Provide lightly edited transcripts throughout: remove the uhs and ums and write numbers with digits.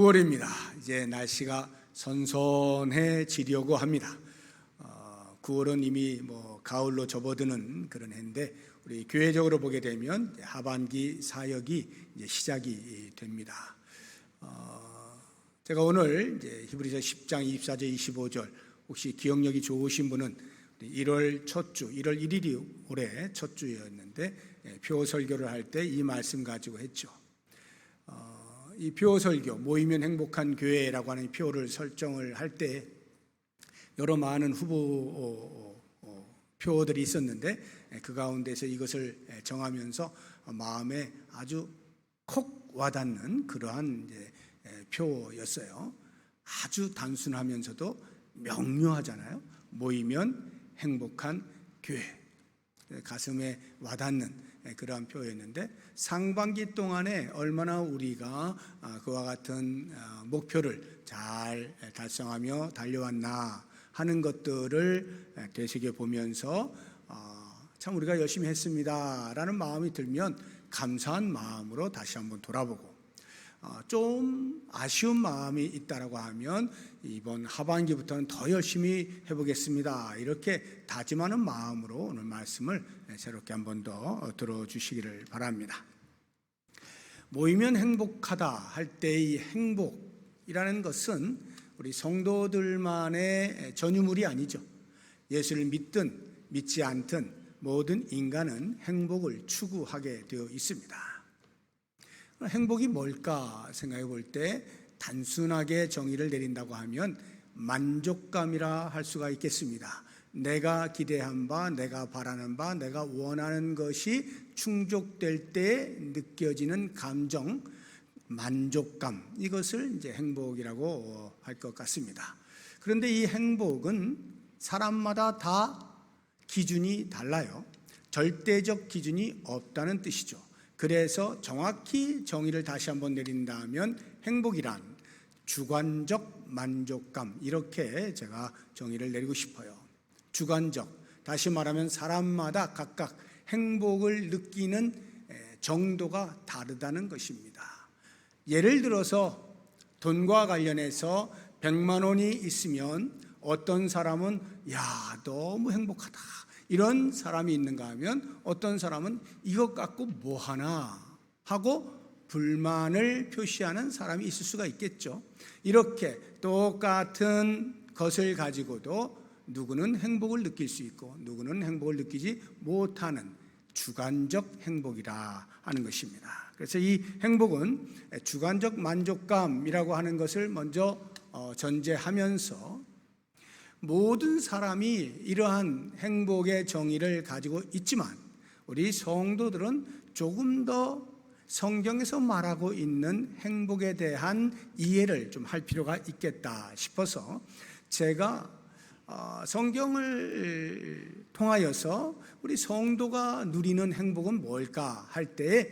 9월입니다. 이제 날씨가 선선해지려고 합니다. 9월은 이미 가을로 접어드는 그런 해인데, 우리 교회적으로 보게 되면 하반기 사역이 이제 시작이 됩니다. 제가 오늘 이제 히브리서 10장 24절 25절 혹시 기억력이 좋으신 분은 1월 첫 주, 1월 1일이 올해 첫 주였는데 표 설교를 할 때 이 말씀 가지고 했죠. 이 표 설교, 모이면 행복한 교회라고 하는 표를 설정을 할 때 여러 많은 후보 표들이 있었는데, 그 가운데서 이것을 정하면서 마음에 아주 콕 와닿는 그러한 이제 표였어요. 아주 단순하면서도 명료하잖아요. 모이면 행복한 교회, 가슴에 와닿는 그러한 표였는데, 상반기 동안에 얼마나 우리가 그와 같은 목표를 잘 달성하며 달려왔나 하는 것들을 되새겨보면서 참 우리가 열심히 했습니다라는 마음이 들면 감사한 마음으로 다시 한번 돌아보고, 좀 아쉬운 마음이 있다라고 하면 이번 하반기부터는 더 열심히 해보겠습니다, 이렇게 다짐하는 마음으로 오늘 말씀을 새롭게 한 번 더 들어주시기를 바랍니다. 모이면 행복하다 할 때의 행복이라는 것은 우리 성도들만의 전유물이 아니죠. 예수를 믿든 믿지 않든 모든 인간은 행복을 추구하게 되어 있습니다. 행복이 뭘까 생각해 볼 때 단순하게 정의를 내린다고 하면 만족감이라 할 수가 있겠습니다. 내가 기대한 바, 내가 바라는 바, 내가 원하는 것이 충족될 때 느껴지는 감정, 만족감, 이것을 이제 행복이라고 할 것 같습니다. 그런데 이 행복은 사람마다 다 기준이 달라요. 절대적 기준이 없다는 뜻이죠. 그래서 정확히 정의를 다시 한번 내린다면 행복이란 주관적 만족감, 이렇게 제가 정의를 내리고 싶어요. 주관적, 다시 말하면 사람마다 각각 행복을 느끼는 정도가 다르다는 것입니다. 예를 들어서 돈과 관련해서 100만 원이 있으면 어떤 사람은 야, 너무 행복하다, 이런 사람이 있는가 하면 어떤 사람은 이것 갖고 뭐하나 하고 불만을 표시하는 사람이 있을 수가 있겠죠. 이렇게 똑같은 것을 가지고도 누구는 행복을 느낄 수 있고 누구는 행복을 느끼지 못하는 주관적 행복이라 하는 것입니다. 그래서 이 행복은 주관적 만족감이라고 하는 것을 먼저 전제하면서 모든 사람이 이러한 행복의 정의를 가지고 있지만 우리 성도들은 조금 더 성경에서 말하고 있는 행복에 대한 이해를 좀 할 필요가 있겠다 싶어서 제가 성경을 통하여서 우리 성도가 누리는 행복은 뭘까 할 때에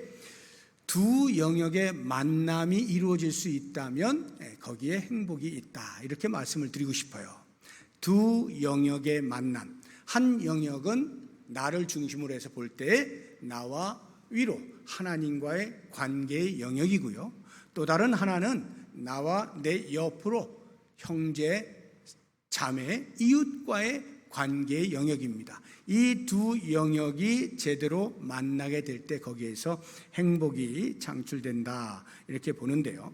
두 영역의 만남이 이루어질 수 있다면 거기에 행복이 있다, 이렇게 말씀을 드리고 싶어요. 두 영역의 만남, 한 영역은 나를 중심으로 해서 볼 때에 나와 위로 하나님과의 관계의 영역이고요, 또 다른 하나는 나와 내 옆으로 형제, 자매, 이웃과의 관계의 영역입니다. 이 두 영역이 제대로 만나게 될 때 거기에서 행복이 창출된다, 이렇게 보는데요.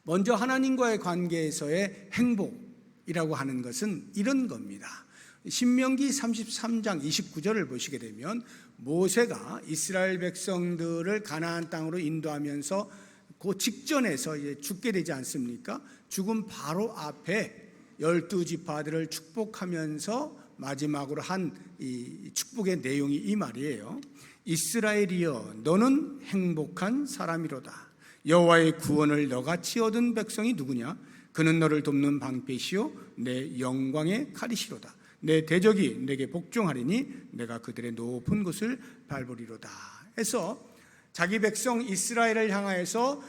먼저 하나님과의 관계에서의 행복이라고 하는 것은 이런 겁니다. 신명기 33장 29절을 보시게 되면 모세가 이스라엘 백성들을 가나안 땅으로 인도하면서 그 직전에서 이제 죽게 되지 않습니까? 죽음 바로 앞에 12지파들을 축복하면서 마지막으로 한 이 축복의 내용이 이 말이에요. 이스라엘이여, 너는 행복한 사람이로다. 여호와의 구원을 너같이 얻은 백성이 누구냐? 그는 너를 돕는 방패시요 내 영광의 칼이시로다. 내 대적이 내게 복종하리니 내가 그들의 높은 곳을 밟으리로다. 해서 자기 백성 이스라엘을 향하여서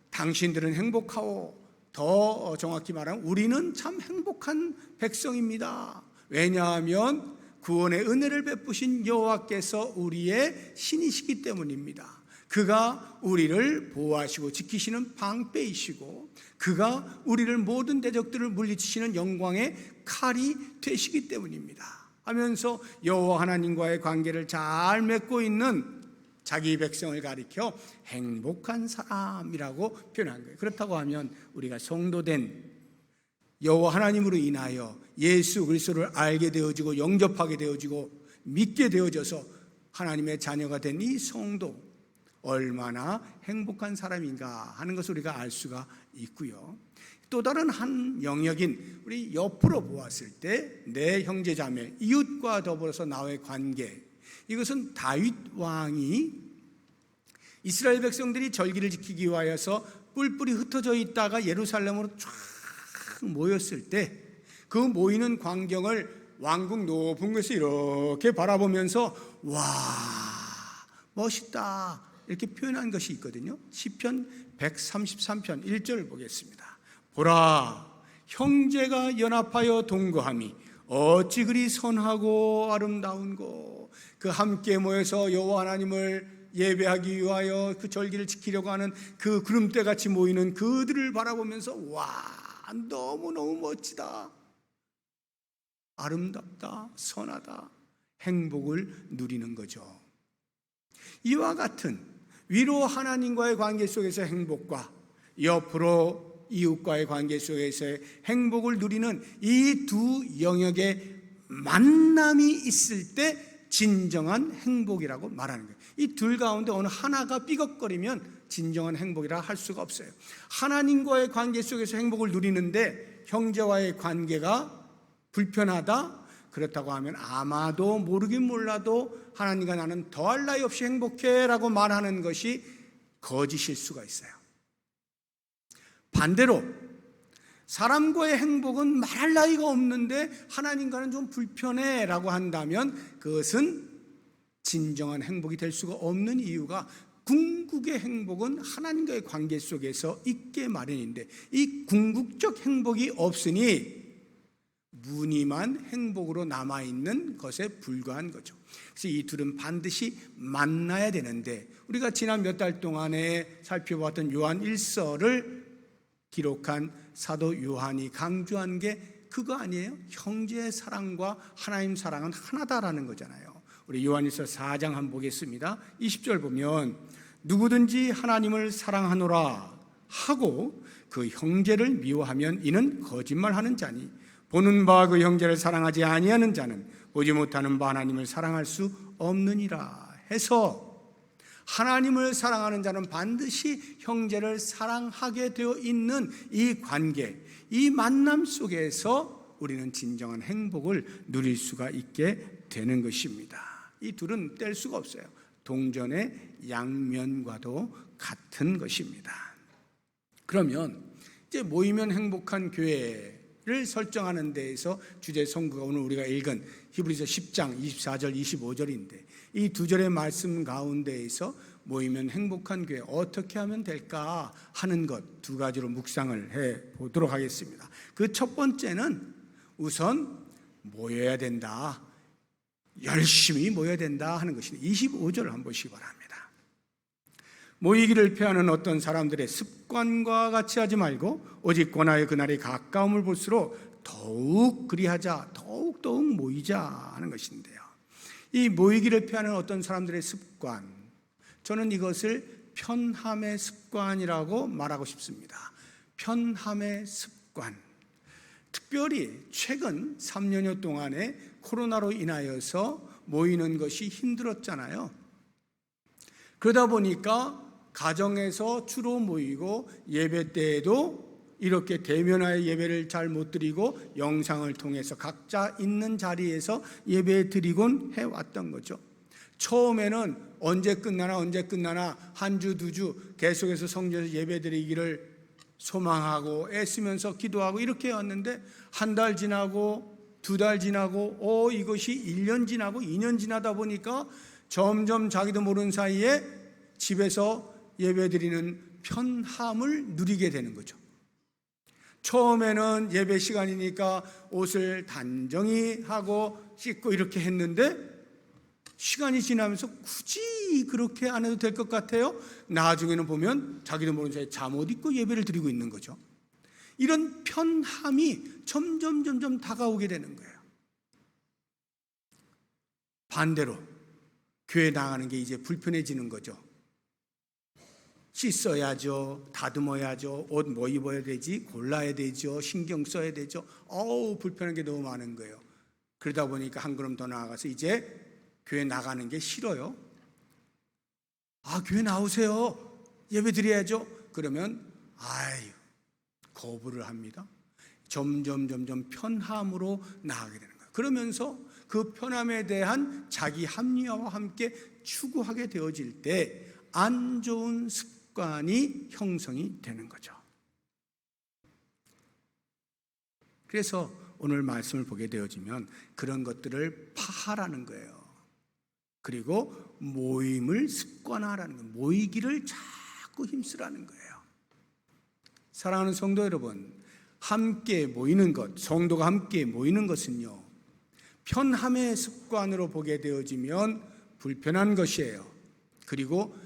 당신들은 행복하오, 더 정확히 말하면 우리는 참 행복한 백성입니다. 왜냐하면 구원의 은혜를 베푸신 여호와께서 우리의 신이시기 때문입니다. 그가 우리를 보호하시고 지키시는 방패이시고 그가 우리를 모든 대적들을 물리치시는 영광의 칼이 되시기 때문입니다 하면서 여호와 하나님과의 관계를 잘 맺고 있는 자기 백성을 가리켜 행복한 사람이라고 표현한 거예요. 그렇다고 하면 우리가 성도된 여호와 하나님으로 인하여 예수 그리스도를 알게 되어지고 영접하게 되어지고 믿게 되어져서 하나님의 자녀가 된 이 성도 얼마나 행복한 사람인가 하는 것을 우리가 알 수가 있고요. 또 다른 한 영역인 우리 옆으로 보았을 때 내 형제자매 이웃과 더불어서 나의 관계, 이것은 다윗 왕이 이스라엘 백성들이 절기를 지키기 위하여서 뿔뿔이 흩어져 있다가 예루살렘으로 쫙 모였을 때 그 모이는 광경을 왕궁 높은 곳에서 이렇게 바라보면서 와 멋있다 이렇게 표현한 것이 있거든요. 시편 133편 1절을 보겠습니다. 보라 형제가 연합하여 동거함이 어찌 그리 선하고 아름다운고. 그 함께 모여서 여호와 하나님을 예배하기 위하여 그 절기를 지키려고 하는 그 구름대같이 모이는 그들을 바라보면서 와 너무너무 멋지다, 아름답다, 선하다, 행복을 누리는 거죠. 이와 같은 위로 하나님과의 관계 속에서 행복과 옆으로 이웃과의 관계 속에서의 행복을 누리는 이 두 영역의 만남이 있을 때 진정한 행복이라고 말하는 거예요. 이 둘 가운데 어느 하나가 삐걱거리면 진정한 행복이라 할 수가 없어요. 하나님과의 관계 속에서 행복을 누리는데 형제와의 관계가 불편하다? 그렇다고 하면 아마도 모르긴 몰라도 하나님과 나는 더할 나위 없이 행복해 라고 말하는 것이 거짓일 수가 있어요. 반대로 사람과의 행복은 말할 나위가 없는데 하나님과는 좀 불편해 라고 한다면 그것은 진정한 행복이 될 수가 없는 이유가 궁극의 행복은 하나님과의 관계 속에서 있게 마련인데 이 궁극적 행복이 없으니 무늬만 행복으로 남아있는 것에 불과한 거죠. 그래서 이 둘은 반드시 만나야 되는데 우리가 지난 몇 달 동안에 살펴봤던 요한 1서를 기록한 사도 요한이 강조한 게 그거 아니에요? 형제의 사랑과 하나님 사랑은 하나다라는 거잖아요. 우리 요한일서 4장 한번 보겠습니다. 20절 보면 누구든지 하나님을 사랑하노라 하고 그 형제를 미워하면 이는 거짓말하는 자니 보는 바 그 형제를 사랑하지 아니하는 자는 보지 못하는 바 하나님을 사랑할 수 없느니라 해서 하나님을 사랑하는 자는 반드시 형제를 사랑하게 되어 있는 이 관계, 이 만남 속에서 우리는 진정한 행복을 누릴 수가 있게 되는 것입니다. 이 둘은 뗄 수가 없어요. 동전의 양면과도 같은 것입니다. 그러면 이제 모이면 행복한 교회를 설정하는 데에서 주제 성구가 오늘 우리가 읽은 히브리서 10장 24절 25절인데 이 두 절의 말씀 가운데에서 모이면 행복한 교회 어떻게 하면 될까 하는 것 두 가지로 묵상을 해 보도록 하겠습니다. 그 첫 번째는 우선 모여야 된다, 열심히 모여야 된다 하는 것입니다. 25절을 한번 보시기 바랍니다. 모이기를 피하는 어떤 사람들의 습관과 같이 하지 말고 오직 권하여 그날이 가까움을 볼수록 더욱 그리하자, 더욱 모이자 하는 것인데요. 이 모이기를 피하는 어떤 사람들의 습관, 저는 이것을 편함의 습관이라고 말하고 싶습니다. 편함의 습관. 특별히 최근 3년여 동안에 코로나로 인하여서 모이는 것이 힘들었잖아요. 그러다 보니까 가정에서 주로 모이고 예배 때에도 이렇게 대면하여 예배를 잘 못 드리고 영상을 통해서 각자 있는 자리에서 예배 드리곤 해왔던 거죠. 처음에는 언제 끝나나 한 주 두 주 계속해서 성전에서 예배 드리기를 소망하고 애쓰면서 기도하고 이렇게 해왔는데 한 달 지나고 두 달 지나고 이것이 1년 지나고 2년 지나다 보니까 점점 자기도 모르는 사이에 집에서 예배 드리는 편함을 누리게 되는 거죠. 처음에는 예배 시간이니까 옷을 단정히 하고 씻고 이렇게 했는데 시간이 지나면서 굳이 그렇게 안 해도 될 것 같아요. 나중에는 보면 자기도 모르는 사이에 잠옷 입고 예배를 드리고 있는 거죠. 이런 편함이 점점 다가오게 되는 거예요. 반대로 교회 나가는 게 이제 불편해지는 거죠. 씻어야죠, 다듬어야죠, 옷 뭐 입어야 되지, 골라야 되죠, 신경 써야 되죠. 불편한 게 너무 많은 거예요. 그러다 보니까 한 걸음 더 나아가서 이제 교회 나가는 게 싫어요. 교회 나오세요, 예배 드려야죠. 그러면 거부를 합니다. 점점 편함으로 나아가게 되는 거예요. 그러면서 그 편함에 대한 자기 합리화와 함께 추구하게 되어질 때 안 좋은 습관이 형성이 되는 거죠. 그래서 오늘 말씀을 보게 되어지면 그런 것들을 파하라는 거예요. 그리고 모임을 습관화라는 거예요. 모이기를 자꾸 힘쓰라는 거예요. 사랑하는 성도 여러분, 함께 모이는 것, 성도가 함께 모이는 것은요, 편함의 습관으로 보게 되어지면 불편한 것이에요. 그리고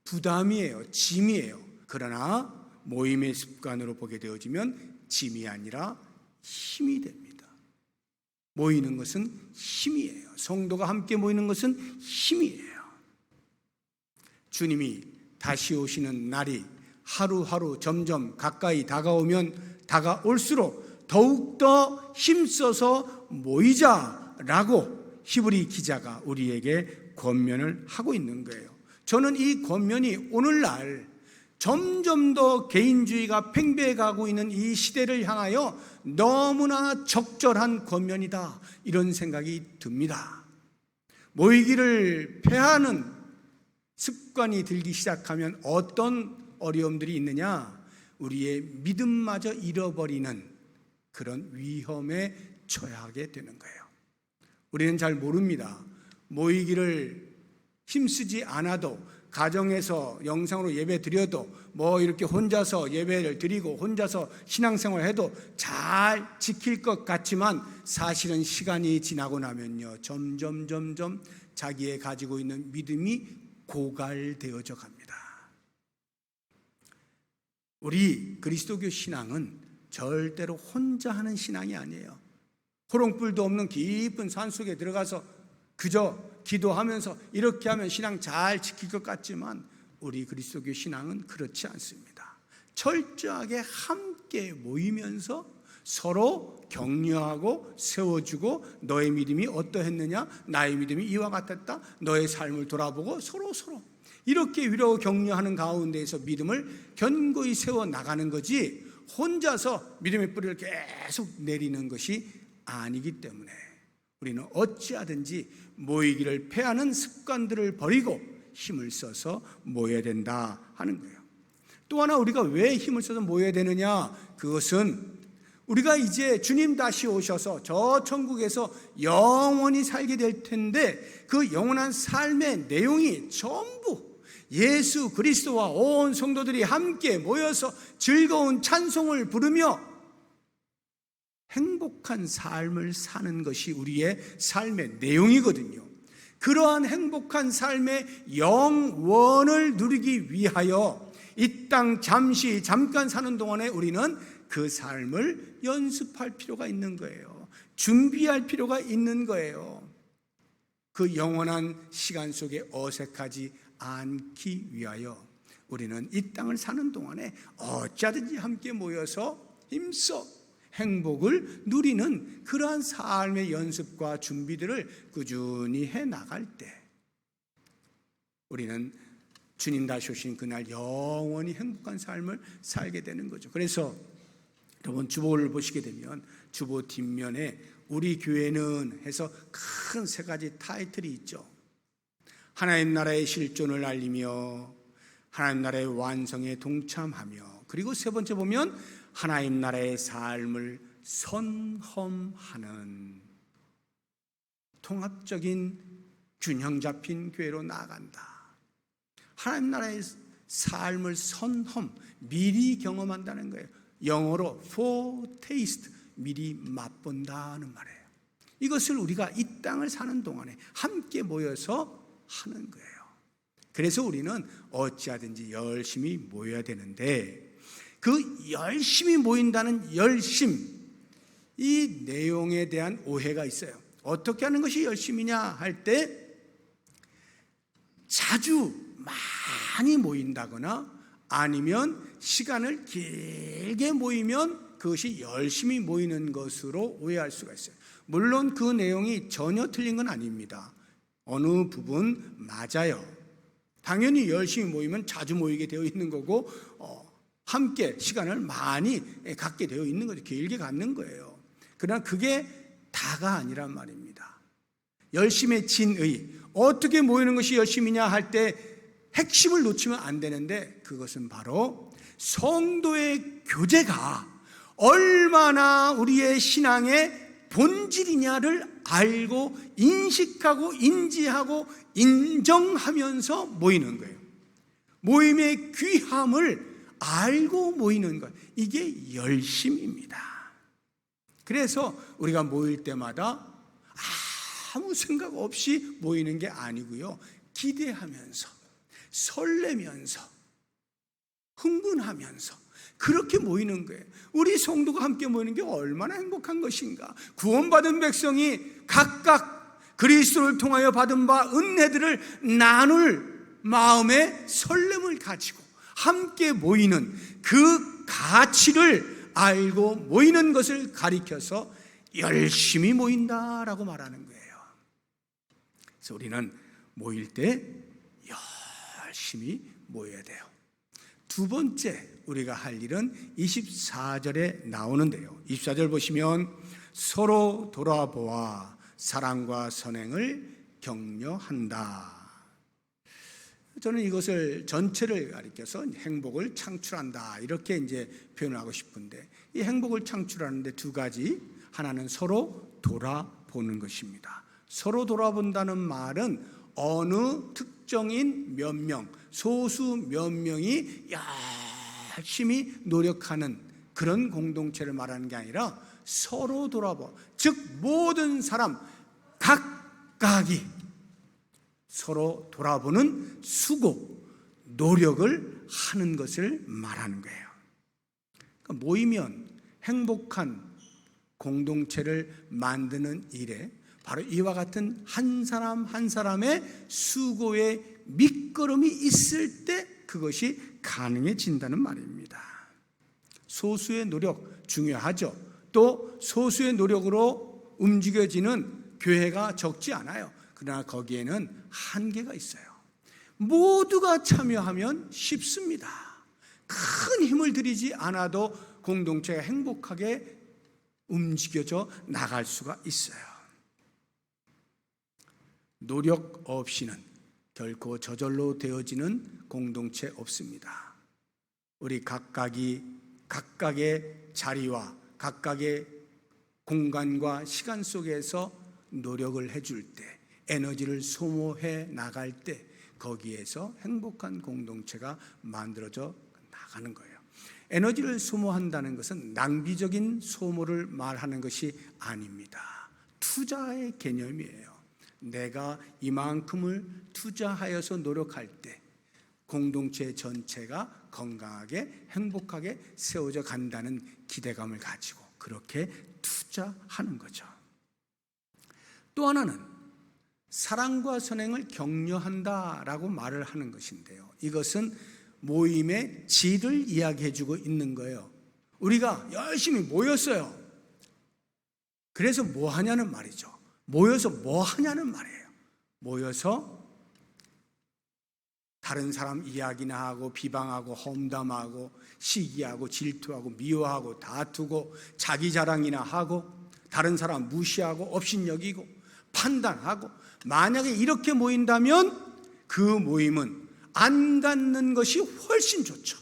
부담이에요. 짐이에요. 그러나 모임의 습관으로 보게 되어지면 짐이 아니라 힘이 됩니다. 모이는 것은 힘이에요. 성도가 함께 모이는 것은 힘이에요. 주님이 다시 오시는 날이 하루하루 점점 가까이 다가올수록 더욱더 힘써서 모이자라고 히브리 기자가 우리에게 권면을 하고 있는 거예요. 저는 이 권면이 오늘날 점점 더 개인주의가 팽배해가고 있는 이 시대를 향하여 너무나 적절한 권면이다, 이런 생각이 듭니다. 모이기를 패하는 습관이 들기 시작하면 어떤 어려움들이 있느냐? 우리의 믿음마저 잃어버리는 그런 위험에 처하게 되는 거예요. 우리는 잘 모릅니다. 모이기를 힘쓰지 않아도, 가정에서 영상으로 예배 드려도, 이렇게 혼자서 예배를 드리고 혼자서 신앙생활 해도 잘 지킬 것 같지만 사실은 시간이 지나고 나면요, 점점 자기의 가지고 있는 믿음이 고갈되어져 갑니다. 우리 그리스도교 신앙은 절대로 혼자 하는 신앙이 아니에요. 호롱불도 없는 깊은 산속에 들어가서 그저 기도하면서 이렇게 하면 신앙 잘 지킬 것 같지만 우리 그리스도교 신앙은 그렇지 않습니다. 철저하게 함께 모이면서 서로 격려하고 세워주고, 너의 믿음이 어떠했느냐, 나의 믿음이 이와 같았다, 너의 삶을 돌아보고 서로 이렇게 위로 격려하는 가운데에서 믿음을 견고히 세워나가는 거지, 혼자서 믿음의 뿌리를 계속 내리는 것이 아니기 때문에 우리는 어찌하든지 모이기를 패하는 습관들을 버리고 힘을 써서 모여야 된다 하는 거예요. 또 하나, 우리가 왜 힘을 써서 모여야 되느냐? 그것은 우리가 이제 주님 다시 오셔서 저 천국에서 영원히 살게 될 텐데, 그 영원한 삶의 내용이 전부 예수 그리스도와 온 성도들이 함께 모여서 즐거운 찬송을 부르며 행복한 삶을 사는 것이 우리의 삶의 내용이거든요. 그러한 행복한 삶의 영원을 누리기 위하여 이 땅 잠깐 사는 동안에 우리는 그 삶을 연습할 필요가 있는 거예요. 준비할 필요가 있는 거예요. 그 영원한 시간 속에 어색하지 않기 위하여 우리는 이 땅을 사는 동안에 어찌하든지 함께 모여서 힘써 행복을 누리는 그러한 삶의 연습과 준비들을 꾸준히 해나갈 때 우리는 주님 다시 오신 그날 영원히 행복한 삶을 살게 되는 거죠. 그래서 여러분, 주보를 보시게 되면 주보 뒷면에 우리 교회는 해서 큰 3가지 타이틀이 있죠. 하나님 나라의 실존을 알리며, 하나님 나라의 완성에 동참하며, 그리고 3번째 보면 하나님 나라의 삶을 선험하는 통합적인 균형 잡힌 교회로 나아간다. 하나님 나라의 삶을 미리 경험한다는 거예요. 영어로 foretaste, 미리 맛본다는 말이에요. 이것을 우리가 이 땅을 사는 동안에 함께 모여서 하는 거예요. 그래서 우리는 어찌하든지 열심히 모여야 되는데, 그 열심히 모인다는 열심, 이 내용에 대한 오해가 있어요. 어떻게 하는 것이 열심이냐 할 때, 자주 많이 모인다거나 아니면 시간을 길게 모이면 그것이 열심히 모이는 것으로 오해할 수가 있어요. 물론 그 내용이 전혀 틀린 건 아닙니다. 어느 부분 맞아요. 당연히 열심히 모이면 자주 모이게 되어 있는 거고, 함께 시간을 많이 갖게 되어 있는 거죠. 길게 갖는 거예요. 그러나 그게 다가 아니란 말입니다. 열심의 진의, 어떻게 모이는 것이 열심이냐 할 때 핵심을 놓치면 안 되는데, 그것은 바로 성도의 교제가 얼마나 우리의 신앙의 본질이냐를 알고 인식하고 인지하고 인정하면서 모이는 거예요. 모임의 귀함을 알고 모이는 것, 이게 열심입니다. 그래서 우리가 모일 때마다 아무 생각 없이 모이는 게 아니고요, 기대하면서 설레면서 흥분하면서 그렇게 모이는 거예요. 우리 성도가 함께 모이는 게 얼마나 행복한 것인가. 구원받은 백성이 각각 그리스도를 통하여 받은 바 은혜들을 나눌 마음의 설렘을 가지고 함께 모이는 그 가치를 알고 모이는 것을 가리켜서 열심히 모인다라고 말하는 거예요. 그래서 우리는 모일 때 열심히 모여야 돼요. 두 번째 우리가 할 일은 24절에 나오는데요. 24절 보시면 서로 돌아보아 사랑과 선행을 격려한다. 저는 이것을 전체를 가리켜서 행복을 창출한다 이렇게 이제 표현을 하고 싶은데, 이 행복을 창출하는데 두 가지, 하나는 서로 돌아보는 것입니다. 서로 돌아본다는 말은 어느 특정인 몇 명, 소수 몇 명이 열심히 노력하는 그런 공동체를 말하는 게 아니라 서로 돌아보, 즉 모든 사람 각각이 서로 돌아보는 수고, 노력을 하는 것을 말하는 거예요. 그러니까 모이면 행복한 공동체를 만드는 일에 바로 이와 같은 한 사람 한 사람의 수고의 밑거름이 있을 때 그것이 가능해진다는 말입니다. 소수의 노력 중요하죠. 또 소수의 노력으로 움직여지는 교회가 적지 않아요. 그러나 거기에는 한계가 있어요. 모두가 참여하면 쉽습니다. 큰 힘을 들이지 않아도 공동체가 행복하게 움직여져 나갈 수가 있어요. 노력 없이는 결코 저절로 되어지는 공동체 없습니다. 우리 각각이 각각의 자리와 각각의 공간과 시간 속에서 노력을 해줄 때, 에너지를 소모해 나갈 때 거기에서 행복한 공동체가 만들어져 나가는 거예요. 에너지를 소모한다는 것은 낭비적인 소모를 말하는 것이 아닙니다. 투자의 개념이에요. 내가 이만큼을 투자하여서 노력할 때 공동체 전체가 건강하게 행복하게 세워져 간다는 기대감을 가지고 그렇게 투자하는 거죠. 또 하나는 사랑과 선행을 격려한다라고 말을 하는 것인데요, 이것은 모임의 질을 이야기해주고 있는 거예요. 우리가 열심히 모였어요. 그래서 뭐 하냐는 말이죠. 모여서 뭐 하냐는 말이에요. 모여서 다른 사람 이야기나 하고 비방하고 험담하고 시기하고 질투하고 미워하고 다투고 자기 자랑이나 하고 다른 사람 무시하고 업신여기고 판단하고, 만약에 이렇게 모인다면 그 모임은 안 갖는 것이 훨씬 좋죠.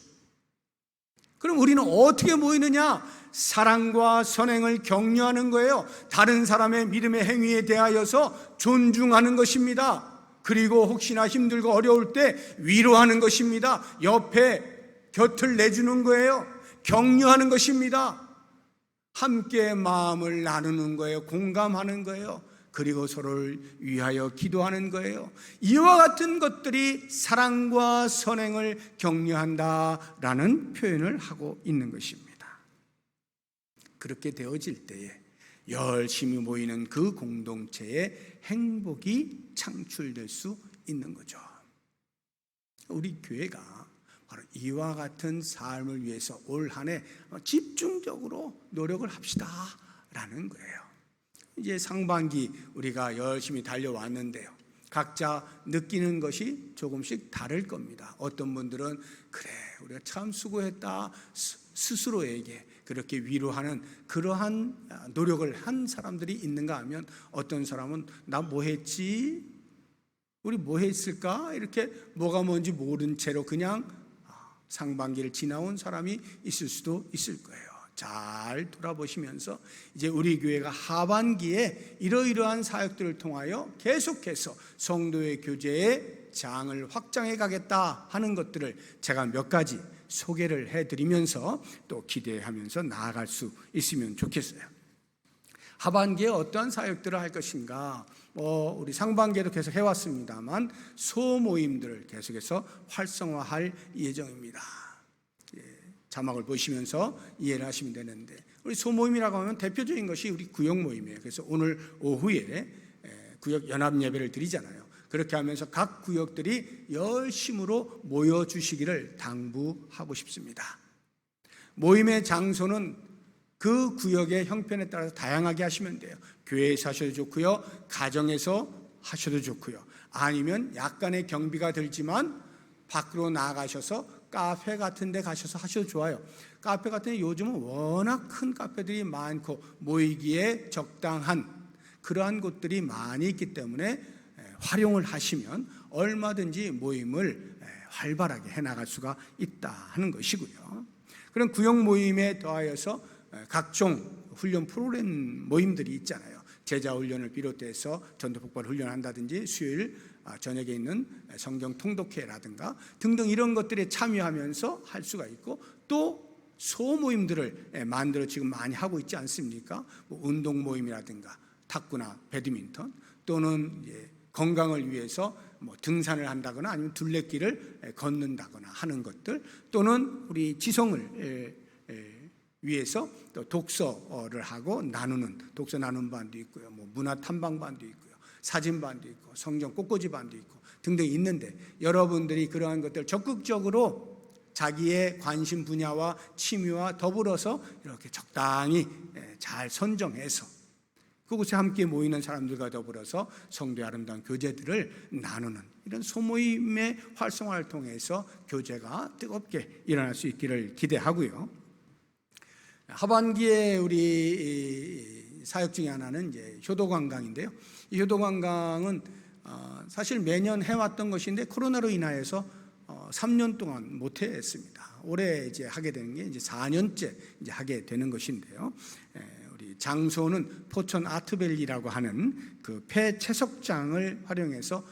그럼 우리는 어떻게 모이느냐? 사랑과 선행을 격려하는 거예요. 다른 사람의 믿음의 행위에 대하여서 존중하는 것입니다. 그리고 혹시나 힘들고 어려울 때 위로하는 것입니다. 옆에 곁을 내주는 거예요. 격려하는 것입니다. 함께 마음을 나누는 거예요. 공감하는 거예요. 그리고 서로를 위하여 기도하는 거예요. 이와 같은 것들이 사랑과 선행을 격려한다라는 표현을 하고 있는 것입니다. 그렇게 되어질 때에 열심히 모이는 그 공동체에 행복이 창출될 수 있는 거죠. 우리 교회가 바로 이와 같은 삶을 위해서 올 한 해 집중적으로 노력을 합시다라는 거예요. 이제 상반기 우리가 열심히 달려왔는데요. 각자 느끼는 것이 조금씩 다를 겁니다. 어떤 분들은 그래 우리가 참 수고했다 스스로에게 그렇게 위로하는 그러한 노력을 한 사람들이 있는가 하면 어떤 사람은 나 뭐 했지? 우리 뭐 했을까? 이렇게 뭐가 뭔지 모른 채로 그냥 상반기를 지나온 사람이 있을 수도 있을 거예요. 잘 돌아보시면서 이제 우리 교회가 하반기에 이러이러한 사역들을 통하여 계속해서 성도의 교제의 장을 확장해 가겠다 하는 것들을 제가 몇 가지 소개를 해드리면서 또 기대하면서 나아갈 수 있으면 좋겠어요. 하반기에 어떠한 사역들을 할 것인가? 우리 상반기에도 계속 해왔습니다만 소모임들을 계속해서 활성화할 예정입니다. 자막을 보시면서 이해를 하시면 되는데 우리 소모임이라고 하면 대표적인 것이 우리 구역 모임이에요. 그래서 오늘 오후에 구역 연합 예배를 드리잖아요. 그렇게 하면서 각 구역들이 열심으로 모여주시기를 당부하고 싶습니다. 모임의 장소는 그 구역의 형편에 따라서 다양하게 하시면 돼요. 교회에서 하셔도 좋고요, 가정에서 하셔도 좋고요, 아니면 약간의 경비가 들지만 밖으로 나가셔서 카페 같은 데 가셔서 하셔도 좋아요. 카페 같은 데 요즘은 워낙 큰 카페들이 많고 모이기에 적당한 그러한 곳들이 많이 있기 때문에 활용을 하시면 얼마든지 모임을 활발하게 해나갈 수가 있다 하는 것이고요. 그런 구역 모임에 더하여서 각종 훈련 프로그램 모임들이 있잖아요. 제자 훈련을 비롯해서 전도 폭발 훈련한다든지 수요일 저녁에 있는 성경 통독회라든가 등등 이런 것들에 참여하면서 할 수가 있고 또 소모임들을 만들어 지금 많이 하고 있지 않습니까? 운동 모임이라든가 탁구나 배드민턴 또는 건강을 위해서 등산을 한다거나 아니면 둘레길을 걷는다거나 하는 것들 또는 우리 지성을 위해서 또 독서를 하고 나누는 독서 나눔 반도 있고요. 문화 탐방 반도 있고요. 사진 반도 있고 성경 꽃꽂이 반도 있고 등등 있는데 여러분들이 그러한 것들 적극적으로 자기의 관심 분야와 취미와 더불어서 이렇게 적당히 잘 선정해서 그곳에 함께 모이는 사람들과 더불어서 성도의 아름다운 교제들을 나누는 이런 소모임의 활성화를 통해서 교제가 뜨겁게 일어날 수 있기를 기대하고요. 하반기에 우리 사역 중에 하나는 이제 효도관광인데요. 이 효도관광은 사실 매년 해왔던 것인데 코로나로 인하여서 3년 동안 못했습니다. 올해 이제 하게 되는 게 이제 4년째 이제 하게 되는 것인데요. 우리 장소는 포천 아트밸리라고 하는 그 폐채석장을 활용해서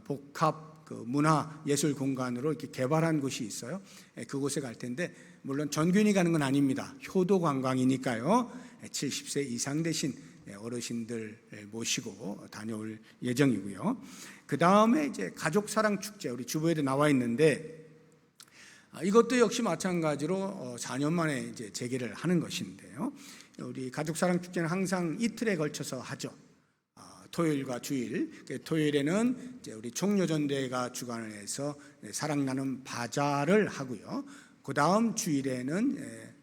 복합 그 문화 예술 공간으로 이렇게 개발한 곳이 있어요. 그곳에 갈 텐데 물론 전교인이 가는 건 아닙니다. 효도 관광이니까요. 70세 이상 되신 어르신들 모시고 다녀올 예정이고요. 그 다음에 이제 가족 사랑 축제 우리 주보에도 나와 있는데 이것도 역시 마찬가지로 4년 만에 이제 재개를 하는 것인데요. 우리 가족 사랑 축제는 항상 이틀에 걸쳐서 하죠. 토요일과 주일. 토요일에는 이제 우리 총여전대회가 주관을 해서 사랑 나눔 바자를 하고요. 그 다음 주일에는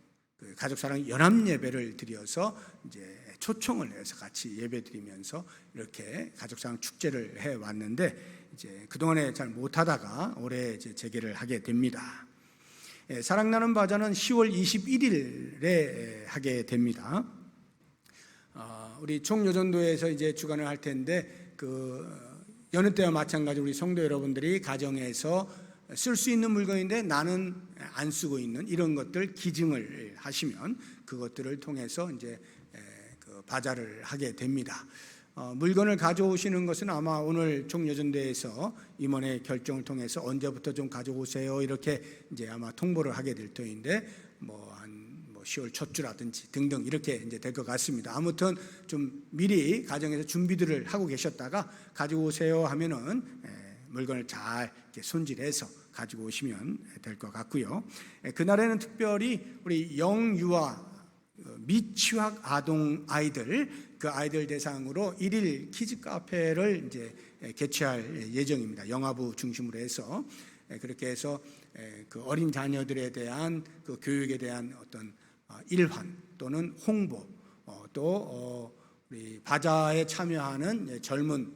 가족사랑 연합 예배를 드려서 이제 초청을 해서 같이 예배 드리면서 이렇게 가족사랑 축제를 해 왔는데 이제 그동안에 잘 못하다가 올해 이제 재개를 하게 됩니다. 사랑 나눔 바자는 10월 21일에 하게 됩니다. 우리 총여전도에서 이제 주관을 할 텐데 그 여느 때와 마찬가지로 우리 성도 여러분들이 가정에서 쓸 수 있는 물건인데 나는 안 쓰고 있는 이런 것들 기증을 하시면 그것들을 통해서 이제 그 바자를 하게 됩니다. 물건을 가져오시는 것은 아마 오늘 총여전대에서 임원의 결정을 통해서 언제부터 좀 가져오세요 이렇게 이제 아마 통보를 하게 될 터인데 한 10월 첫 주라든지 등등 이렇게 이제 될 것 같습니다. 아무튼 좀 미리 가정에서 준비들을 하고 계셨다가 가지고 오세요 하면은 물건을 잘 이렇게 손질해서 가지고 오시면 될 것 같고요. 그날에는 특별히 우리 영유아 미취학 아동 아이들 그 아이들 대상으로 1일 키즈 카페를 이제 개최할 예정입니다. 영아부 중심으로 해서 그렇게 해서 그 어린 자녀들에 대한 그 교육에 대한 어떤 일환 또는 홍보 또 우리 바자에 참여하는 젊은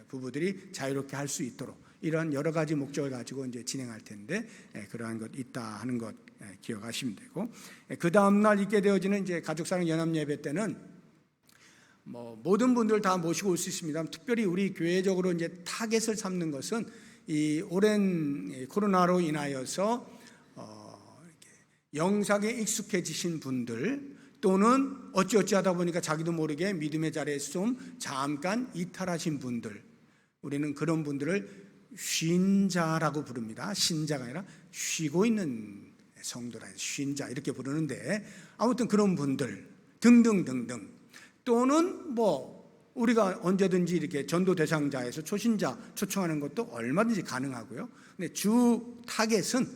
부부들이 자유롭게 할 수 있도록 이런 여러 가지 목적을 가지고 이제 진행할 텐데 그러한 것 있다 하는 것 기억하시면 되고 그 다음 날 있게 되어지는 이제 가족사랑 연합 예배 때는 뭐 모든 분들 다 모시고 올 수 있습니다. 특별히 우리 교회적으로 이제 타겟을 삼는 것은 이 오랜 코로나로 인하여서 영상에 익숙해지신 분들 또는 어찌어찌 하다 보니까 자기도 모르게 믿음의 자리에서 좀 잠깐 이탈하신 분들 우리는 그런 분들을 쉰자라고 부릅니다. 신자가 아니라 쉬고 있는 성도라 쉰자 이렇게 부르는데 아무튼 그런 분들 등등등등 또는 뭐 우리가 언제든지 이렇게 전도 대상자에서 초신자 초청하는 것도 얼마든지 가능하고요. 근데 주 타겟은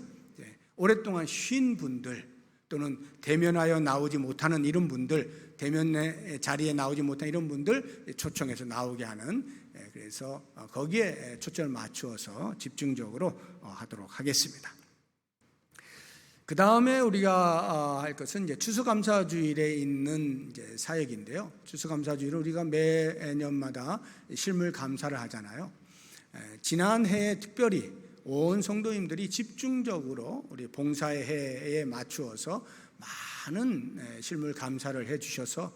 오랫동안 쉰 분들 또는 대면하여 나오지 못하는 이런 분들 대면의 자리에 나오지 못한 이런 분들 초청해서 나오게 하는 그래서 거기에 초점을 맞추어서 집중적으로 하도록 하겠습니다. 그 다음에 우리가 할 것은 이제 추수감사주일에 있는 이제 사역인데요. 추수감사주일은 우리가 매년마다 실물 감사를 하잖아요. 지난 해에 특별히 온 성도님들이 집중적으로 우리 봉사의 해에 맞추어서 많은 실물 감사를 해주셔서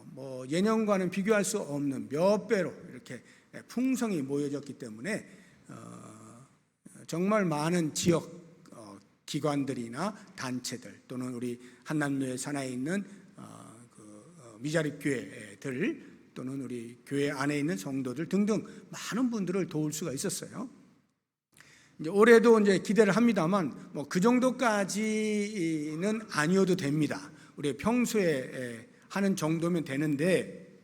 뭐 예년과는 비교할 수 없는 몇 배로 이렇게 풍성이 모여졌기 때문에 정말 많은 지역 기관들이나 단체들 또는 우리 한남로의 산하에 있는 미자립 교회들 또는 우리 교회 안에 있는 성도들 등등 많은 분들을 도울 수가 있었어요. 이제 올해도 이제 기대를 합니다만 뭐 그 정도까지는 아니어도 됩니다. 우리 평소에 하는 정도면 되는데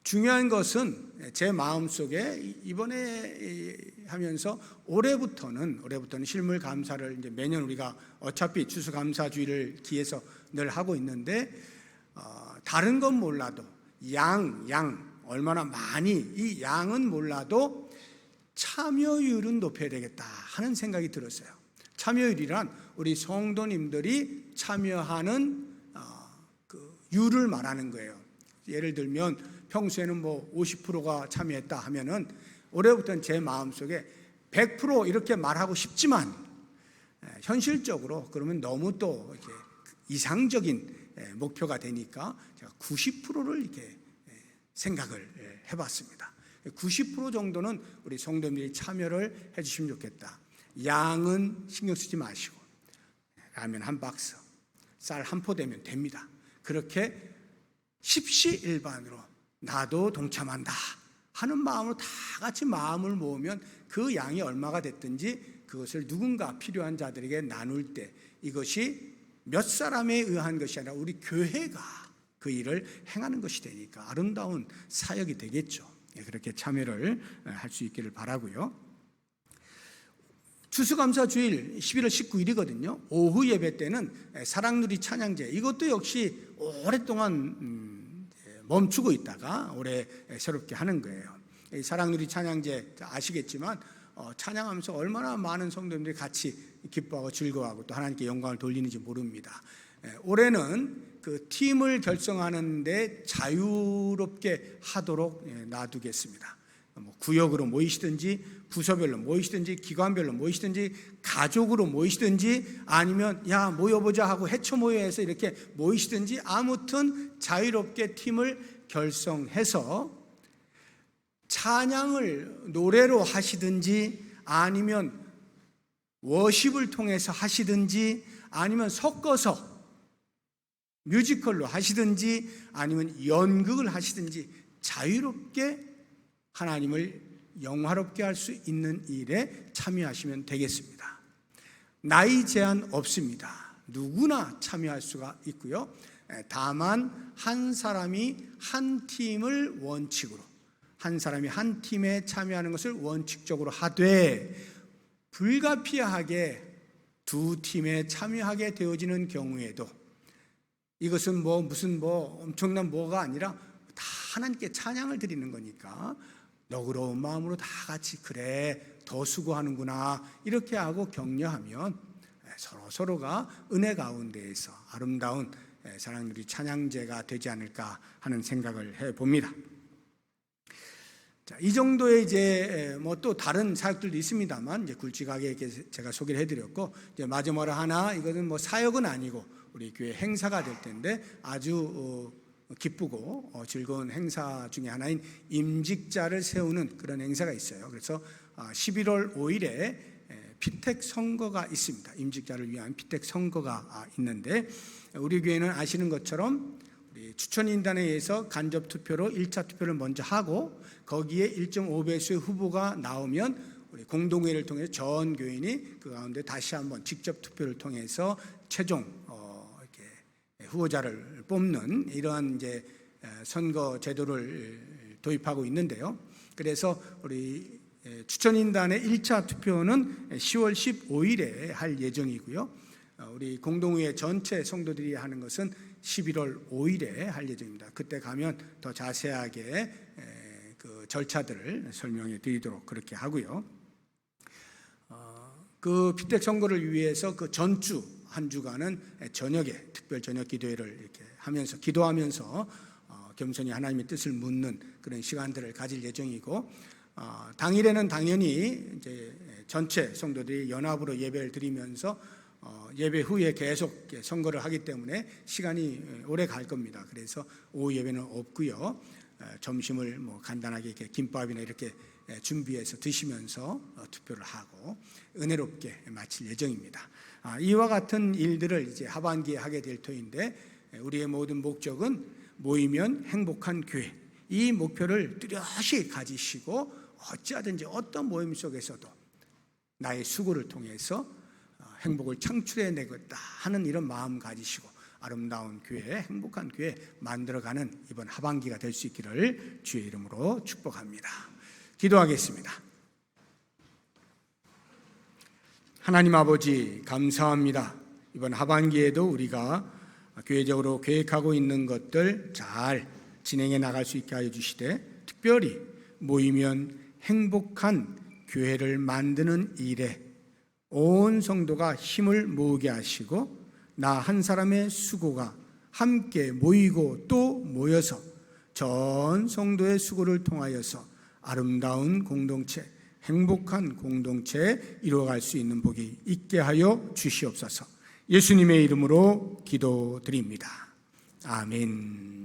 중요한 것은 제 마음속에 이번에 하면서 올해부터는 실물 감사를 이제 매년 우리가 어차피 추수감사주의를 기해서 늘 하고 있는데 다른 건 몰라도 양 얼마나 많이 이 양은 몰라도 참여율은 높여야 되겠다 하는 생각이 들었어요. 참여율이란 우리 성도님들이 참여하는 그 율을 말하는 거예요. 예를 들면 평소에는 뭐 50%가 참여했다 하면은 올해부터는 제 마음속에 100% 이렇게 말하고 싶지만 현실적으로 그러면 너무 또 이렇게 이상적인 목표가 되니까 제가 90%를 이렇게 생각을 해봤습니다. 90% 정도는 우리 성도님들이 참여를 해주시면 좋겠다. 양은 신경 쓰지 마시고 라면 한 박스, 쌀 한 포 되면 됩니다. 그렇게 십시일반으로 나도 동참한다 하는 마음으로 다 같이 마음을 모으면 그 양이 얼마가 됐든지 그것을 누군가 필요한 자들에게 나눌 때 이것이 몇 사람에 의한 것이 아니라 우리 교회가 그 일을 행하는 것이 되니까 아름다운 사역이 되겠죠. 그렇게 참여를 할 수 있기를 바라고요. 추수감사주일 11월 19일이거든요. 오후 예배 때는 사랑누리 찬양제 이것도 역시 오랫동안 멈추고 있다가 올해 새롭게 하는 거예요. 사랑누리 찬양제 아시겠지만 찬양하면서 얼마나 많은 성도님들이 같이 기뻐하고 즐거워하고 또 하나님께 영광을 돌리는지 모릅니다. 올해는 그 팀을 결성하는 데 자유롭게 하도록 놔두겠습니다. 뭐 구역으로 모이시든지 부서별로 모이시든지 기관별로 모이시든지 가족으로 모이시든지 아니면 야 모여보자 하고 해쳐 모여해서 이렇게 모이시든지 아무튼 자유롭게 팀을 결성해서 찬양을 노래로 하시든지 아니면 워십을 통해서 하시든지 아니면 섞어서 뮤지컬로 하시든지 아니면 연극을 하시든지 자유롭게 하나님을 영화롭게 할 수 있는 일에 참여하시면 되겠습니다. 나이 제한 없습니다. 누구나 참여할 수가 있고요. 다만 한 사람이 한 팀을 원칙으로, 한 사람이 한 팀에 참여하는 것을 원칙적으로 하되 불가피하게 두 팀에 참여하게 되어지는 경우에도 이것은 무슨 엄청난 뭐가 아니라 다 하나님께 찬양을 드리는 거니까 너그러운 마음으로 다 같이 그래 더 수고하는구나 이렇게 하고 격려하면 서로가 은혜 가운데에서 아름다운 사랑누리 찬양제가 되지 않을까 하는 생각을 해봅니다. 자, 이 정도의 이제 또 다른 사역들도 있습니다만 이제 굵직하게 제가 소개를 해드렸고 이제 마지막으로 하나 이것은 사역은 아니고 우리 교회 행사가 될 텐데 아주 기쁘고 즐거운 행사 중에 하나인 임직자를 세우는 그런 행사가 있어요. 그래서 11월 5일에 피택 선거가 있습니다. 임직자를 위한 피택 선거가 있는데 우리 교회는 아시는 것처럼 우리 추천인단에 의해서 간접 투표로 1차 투표를 먼저 하고 거기에 1.5배수의 후보가 나오면 우리 공동회의를 통해 전 교인이 그 가운데 다시 한번 직접 투표를 통해서 최종 이렇게 후보자를 뽑는 이러한 이제 선거 제도를 도입하고 있는데요. 그래서 우리 추천인단의 1차 투표는 10월 15일에 할 예정이고요. 우리 공동회의 전체 성도들이 하는 것은 11월 5일에 할 예정입니다. 그때 가면 더 자세하게 그 절차들을 설명해 드리도록 그렇게 하고요. 그 피택 선거를 위해서 그 전주 한 주간은 저녁에 특별 저녁 기도회를 이렇게 하면서 기도하면서 겸손히 하나님의 뜻을 묻는 그런 시간들을 가질 예정이고 당일에는 당연히 이제 전체 성도들이 연합으로 예배를 드리면서 예배 후에 계속 선거를 하기 때문에 시간이 오래 갈 겁니다. 그래서 오후 예배는 없고요. 점심을 간단하게 이렇게 김밥이나 이렇게 준비해서 드시면서 투표를 하고 은혜롭게 마칠 예정입니다. 이와 같은 일들을 이제 하반기에 하게 될 터인데 우리의 모든 목적은 모이면 행복한 교회, 이 목표를 뚜렷이 가지시고 어찌하든지 어떤 모임 속에서도 나의 수고를 통해서 행복을 창출해내겠다 하는 이런 마음 가지시고 아름다운 교회, 행복한 교회 만들어가는 이번 하반기가 될 수 있기를 주의 이름으로 축복합니다. 기도하겠습니다. 하나님 아버지 감사합니다. 이번 하반기에도 우리가 교회적으로 계획하고 있는 것들 잘 진행해 나갈 수 있게 하여 주시되 특별히 모이면 행복한 교회를 만드는 일에 온 성도가 힘을 모으게 하시고 나 한 사람의 수고가 함께 모이고 또 모여서 전 성도의 수고를 통하여서 아름다운 공동체, 행복한 공동체 이루어갈 수 있는 복이 있게 하여 주시옵소서. 예수님의 이름으로 기도드립니다. 아멘.